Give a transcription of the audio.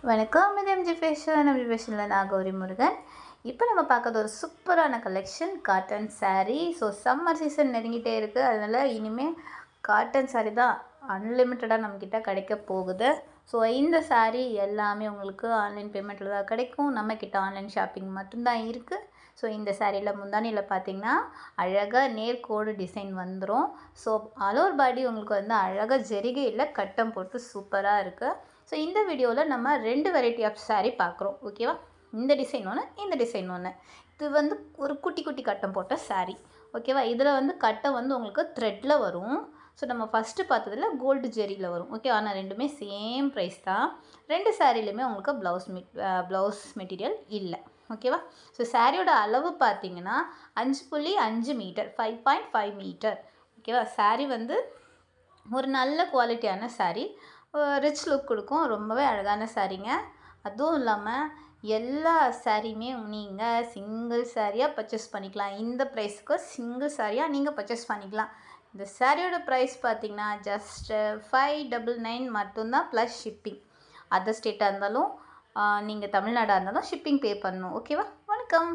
வணக்கம், இது MG fashion. MG ஃபேஷனில் நான் கௌரி முருகன். இப்போ நம்ம பார்க்கறது ஒரு சூப்பரான collection cotton saree. So summer season நெருங்கிட்டே இருக்குது. அதனால் இனிமேல் காட்டன் saree தான் அன்லிமிட்டடாக நம்மக்கிட்ட கிடைக்க போகுது. ஸோ இந்த saree எல்லாமே உங்களுக்கு ஆன்லைன் பேமெண்ட்டில் தான் கிடைக்கும். நம்மக்கிட்ட ஆன்லைன் ஷாப்பிங் மட்டும்தான் இருக்குது. ஸோ இந்த சாரியில் முந்தானியில் பார்த்தீங்கன்னா அழகாக நேர்கோடு டிசைன் வந்துடும். ஸோ ஆல் ஓவர் பாடி உங்களுக்கு வந்து அழகாக ஜெரிகையில் கட்டம் போட்டு சூப்பராக இருக்குது. ஸோ இந்த வீடியோவில் நம்ம 2 வெரைட்டி ஆஃப் saree பார்க்குறோம். ஓகேவா? இந்த டிசைன் ஒன்று, இந்த டிசைன் ஒன்று. இது வந்து ஒரு குட்டி குட்டி கட்டம் போட்ட saree. ஓகேவா? இதில் வந்து கட்டம் வந்து உங்களுக்கு த்ரெட்டில் வரும். ஸோ நம்ம ஃபஸ்ட்டு பார்த்ததில் கோல்டு ஜெரியில் வரும். ஓகே, ஆனால் ரெண்டுமே சேம் ப்ரைஸ் தான். 2 சாரிலையுமே உங்களுக்கு ப்ளவுஸ் மெட்டீரியல் இல்லை. ஓகேவா? ஸோ சாரியோட அளவு பார்த்தீங்கன்னா 5.5 மீட்டர், 5.5 மீட்டர். ஓகேவா? சாரீ வந்து ஒரு நல்ல குவாலிட்டியான saree, ரிச் லுக் கொடுக்கும். ரொம்பவே அழகான சாரீங்க. அதுவும் இல்லாமல் எல்லா சாரியுமே நீங்கள் சிங்கிள் சாரியாக பர்ச்சேஸ் பண்ணிக்கலாம். இந்த ப்ரைஸுக்கு சிங்கிள் சாரியாக நீங்கள் பர்ச்சேஸ் பண்ணிக்கலாம். இந்த சாரியோட ப்ரைஸ் பார்த்தீங்கன்னா ஜஸ்ட் 599 மட்டும்தான், ப்ளஸ் ஷிப்பிங். அதர் ஸ்டேட்டாக இருந்தாலும் நீங்கள் தமிழ்நாடாக இருந்தாலும் ஷிப்பிங் பே பண்ணணும். ஓகேவா? வணக்கம்.